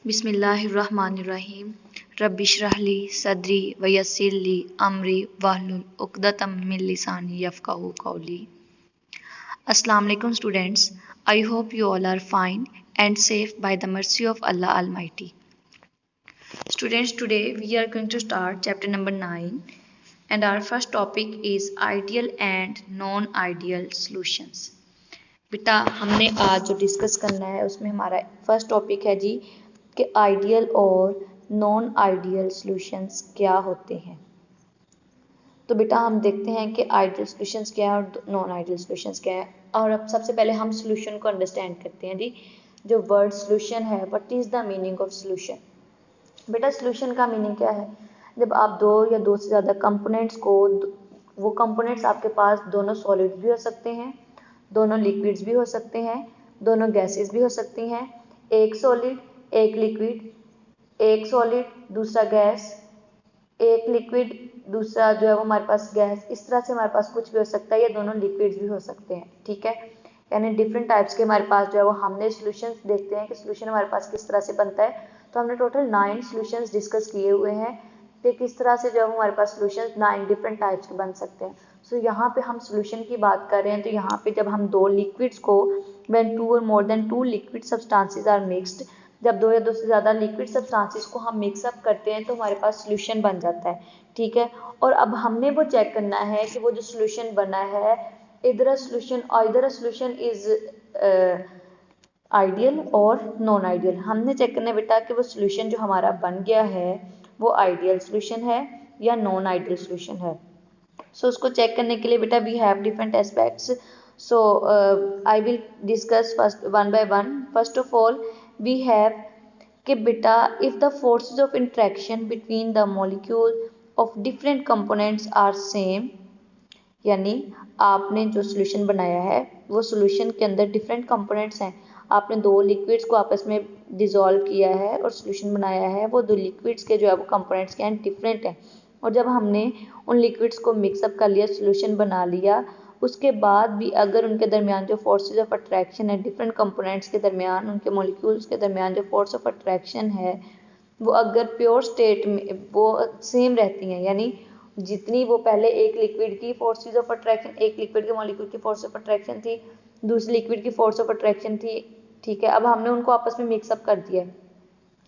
बिस्मिल्लाहिर्रहमानिर्रहीम रब्बिशरहली सदरी वयस्सिरली अमरी वाहलुल उक़दतम मिन लिसानी यफ़क़हू क़ौली। Assalamu alaikum students. I hope you all are fine and safe by the mercy of Allah Almighty. Students, today we are going to start chapter number 9 and our first topic is ideal and non-ideal solutions. बेटा हमने आज जो discuss करना है उसमें हमारा first topic है जी कि आइडियल और नॉन आइडियल सॉल्यूशंस क्या होते हैं। तो बेटा हम देखते हैं कि आइडियल सॉल्यूशंस क्या है और नॉन आइडियल सॉल्यूशंस क्या है। और अब सबसे पहले हम सॉल्यूशन को अंडरस्टैंड करते हैं जी। जो वर्ड सॉल्यूशन है, what is the meaning of solution. बेटा सॉल्यूशन का मीनिंग क्या है, जब आप दो या दो से ज़्यादा कंपोनेंट्स को, वो कंपोनेंट्स आपके पास दोनों सॉलिड भी हो सकते हैं, दोनों लिक्विड्स भी हो सकते हैं, दोनों गैसेस भी हो सकती हैं, एक सॉलिड एक लिक्विड, एक सॉलिड दूसरा गैस, एक लिक्विड दूसरा जो है वो हमारे पास गैस, इस तरह से हमारे पास कुछ भी हो सकता है, या दोनों लिक्विड्स भी हो सकते हैं। ठीक है, यानी डिफरेंट टाइप्स के हमारे पास जो है वो हमने सॉल्यूशंस देखते हैं कि सॉल्यूशन हमारे पास किस तरह से बनता है। तो हमने टोटल 9 सॉल्यूशंस डिस्कस किए हुए हैं कि किस तरह से जो है हमारे पास सॉल्यूशंस 9 डिफरेंट टाइप्स के बन सकते हैं। सो यहाँ पे हम सॉल्यूशन की बात कर रहे हैं, तो यहाँ पे जब हम दो लिक्विड्स को, व्हेन 2 और more than 2 liquid substances are mixed, जब दो या दो से ज़्यादा लिक्विड सब्सटेंसेस को हम मिक्सअप करते हैं तो हमारे पास सॉल्यूशन बन जाता है। ठीक है, और अब हमने वो चेक करना है कि वो जो सॉल्यूशन बना है, इधर अ सॉल्यूशन इज आइडियल और नॉन आइडियल। हमने चेक करना है बेटा कि वो सॉल्यूशन जो हमारा बन गया है वो आइडियल सॉल्यूशन है या नॉन आइडियल सॉल्यूशन है। सो उसको चेक करने के लिए बेटा we have different aspects. So I will discuss first one by one. First of all we have कि बेटा if the forces of interaction between the molecule of different components are same, यानी आपने जो solution बनाया है वो solution के अंदर डिफरेंट कंपोनेंट्स हैं, आपने दो लिक्विड्स को आपस में डिसॉल्व किया है और सॉल्यूशन बनाया है, वो दो लिक्विड्स के जो है वो कंपोनेंट्स के हैं डिफरेंट हैं, और जब हमने उन लिक्विड्स को मिक्सअप कर लिया, सॉल्यूशन बना लिया, उसके बाद भी अगर उनके दरमियान जो फोर्सेस ऑफ अट्रैक्शन है, डिफरेंट कंपोनेंट्स के दरमियान, उनके मॉलिक्यूल्स के दरमियान जो फोर्स ऑफ अट्रैक्शन है वो अगर प्योर स्टेट में वो सेम रहती हैं, यानी जितनी वो पहले एक लिक्विड की फोर्सेस ऑफ अट्रैक्शन, एक लिक्विड के मॉलिक्यूल की फोर्स ऑफ अट्रैक्शन थी, दूसरी लिक्विड की फोर्स ऑफ अट्रैक्शन थी। ठीक है, अब हमने उनको आपस में मिक्सअप कर दिया है,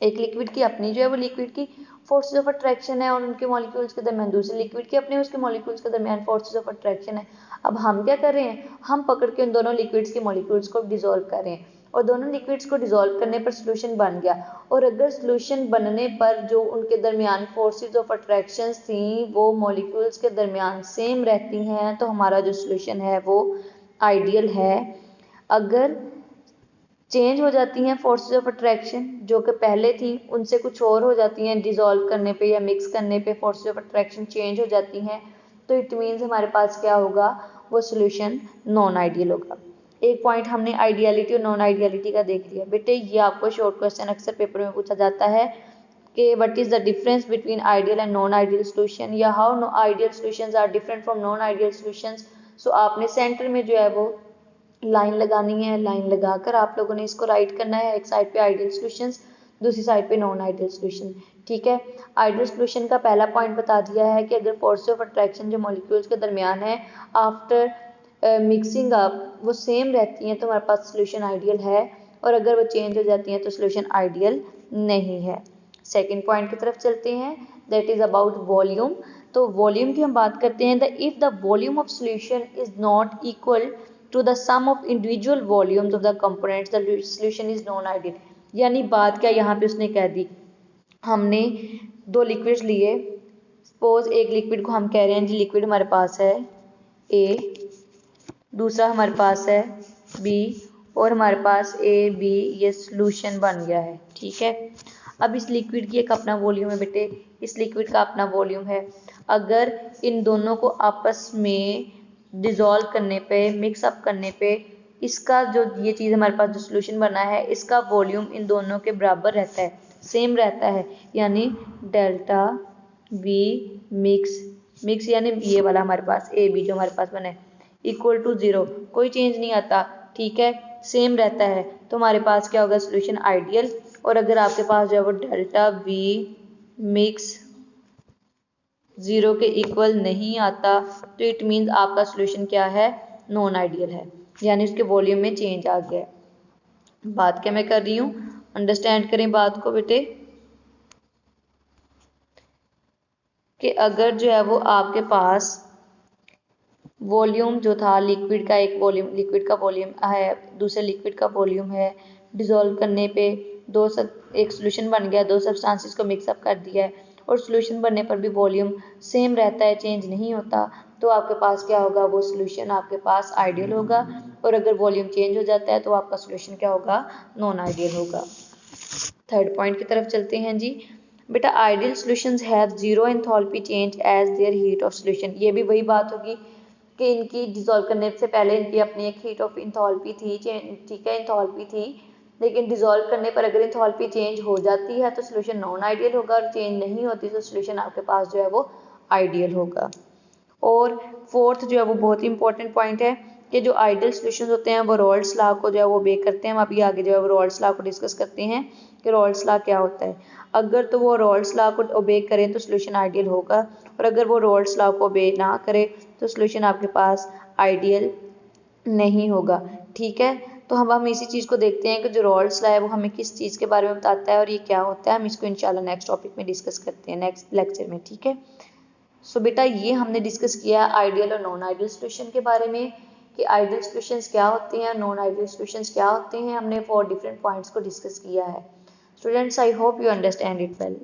एक लिक्विड की अपनी जो है वो लिक्विड की फोर्सेस ऑफ अट्रैक्शन है और उनके मॉलिक्यूल्स के दरमियान दूसरे लिक्विड की अपने उसके मॉलिक्यूल्स के दरमियान फोर्सेस ऑफ अट्रैक्शन है। अब हम क्या कर रहे हैं, हम पकड़ के उन दोनों लिक्विड्स के मॉलिक्यूल्स को डिसॉल्व कर रहे हैं, और दोनों लिक्विड्स को डिसॉल्व करने पर सॉल्यूशन बन गया, और अगर सॉल्यूशन बनने पर जो उनके दरमियान फोर्सेस ऑफ अट्रैक्शन थी वो मॉलिक्यूल्स के दरमियान सेम रहती हैं, तो हमारा जो सॉल्यूशन है वो आइडियल है। अगर चेंज हो जाती हैं फोर्सेस ऑफ अट्रैक्शन जो कि पहले थी उनसे कुछ और हो जाती हैं, डिसॉल्व करने पे या मिक्स करने पे फोर्सेस ऑफ अट्रैक्शन चेंज हो जाती हैं, तो इट मीन्स हमारे पास क्या होगा, वो सॉल्यूशन नॉन आइडियल होगा। एक पॉइंट हमने आइडियलिटी और नॉन आइडियलिटी का देख लिया। बेटे ये आपको शॉर्ट क्वेश्चन अक्सर पेपर में पूछा जाता है कि what is the difference between ideal and non ideal solution, या how ideal solutions are different from non ideal solutions. So आपने सेंटर में जो है वो लाइन लगानी है, लाइन लगाकर आप लोगों ने इसको राइट करना है, एक साइड पे आइडियल सॉल्यूशंस, दूसरी साइड पे नॉन आइडियल सॉल्यूशन। ठीक है, आइडियल सॉल्यूशन का पहला पॉइंट बता दिया है कि अगर फोर्स ऑफ अट्रैक्शन जो मॉलिक्यूल्स के दरमियान है आफ्टर मिक्सिंग अप वो सेम रहती हैं तो हमारे पास सॉल्यूशन आइडियल है, और अगर वो चेंज हो जाती हैं तो सॉल्यूशन आइडियल नहीं है। सेकेंड पॉइंट की तरफ चलते हैं, दैट इज अबाउट वॉल्यूम। तो वॉल्यूम की हम बात करते हैं, the if the volume of solution is not equal to the sum of individual volumes of the components, the solution is non ideal। यानी बात क्या यहाँ पे उसने कह दी, हमने दो लिक्विड्स लिए, सपोज एक लिक्विड को हम कह रहे हैं जी लिक्विड हमारे पास है ए, दूसरा हमारे पास है बी, और हमारे पास ए बी ये सॉल्यूशन बन गया है। ठीक है, अब इस लिक्विड की एक अपना वॉल्यूम है बेटे, इस लिक्विड का अपना वॉल्यूम है, अगर इन दोनों को आपस में डिसॉल्व करने पे, मिक्सअप करने पे, इसका जो ये चीज़ हमारे पास जो सॉल्यूशन बना है इसका वॉल्यूम इन दोनों के बराबर रहता है, सेम रहता है, यानी डेल्टा वी मिक्स यानी ये वाला हमारे पास ए बी जो हमारे पास बना है इक्वल टू 0, कोई चेंज नहीं आता। ठीक है, सेम रहता है, तो हमारे पास क्या होगा, सॉल्यूशन आइडियल और अगर आपके पास जो है वो डेल्टा V मिक्स 0 के इक्वल नहीं आता तो इट मीन्स आपका सोल्यूशन क्या है, नॉन आइडियल है, यानी उसके वॉल्यूम में चेंज आ गया है। बात क्या मैं कर रही हूँ, अंडरस्टैंड करें बात को बेटे, कि अगर जो है वो आपके पास वॉल्यूम जो था लिक्विड का, एक वॉल्यूम लिक्विड का वॉल्यूम है, दूसरे लिक्विड का वॉल्यूम है, डिसॉल्व करने पे एक सोल्यूशन बन गया, दो सब्सटेंसेस को मिक्सअप कर दिया है और सोल्यूशन बनने पर भी वॉल्यूम सेम रहता है, चेंज नहीं होता, तो आपके पास क्या होगा, वो सोल्यूशन आपके पास आइडियल होगा। और अगर वॉल्यूम चेंज हो जाता है तो आपका सोल्यूशन क्या होगा, नॉन आइडियल होगा। थर्ड पॉइंट की तरफ चलते हैं जी बेटा। Ideal solutions have zero enthalpy change as their heat of solution. ये भी वही बात होगी कि इनकी डिसॉल्व करने से पहले इनकी अपनी एक हीट ऑफ एंथैल्पी थी, ठीक है, एंथैल्पी थी, लेकिन डिसॉल्व करने पर अगर एंथैल्पी चेंज हो जाती है तो सॉल्यूशन नॉन आइडियल होगा, और चेंज नहीं होती तो सॉल्यूशन आपके पास जो है वो आइडियल होगा। और फोर्थ जो है वो बहुत ही इंपॉर्टेंट पॉइंट है कि जो आइडियल सॉल्यूशंस होते हैं वो रॉल्ड्स लॉ को जो है वो ओबे करते हैं। हम अभी आगे जो है वो रॉल्ड्स लॉ को डिस्कस करते हैं कि रॉल्ड्स लॉ क्या होता है। अगर तो वो रॉल्ड्स लॉ को ओबे करें तो सॉल्यूशन आइडियल होगा, और अगर वो रॉल्ड्स लॉ को ओबे ना करे तो सॉल्यूशन आपके पास आइडियल नहीं होगा। ठीक है, तो हम इसी चीज़ को देखते हैं कि जो रॉल्ड्स लॉ है वो हमें किस चीज़ के बारे में बताता है और ये क्या होता है। हम इसको इंशाल्लाह नेक्स्ट टॉपिक में डिस्कस करते हैं, नेक्स्ट लेक्चर में। ठीक है, सो बेटा ये हमने डिस्कस किया आइडियल और नॉन आइडियल सॉल्यूशन के बारे में, कि आइडियल सॉल्यूशंस क्या होते हैं, नॉन आइडियल सॉल्यूशंस क्या होते हैं। हमने 4 डिफरेंट पॉइंट्स को डिस्कस किया है। Students, I hope you understand it well.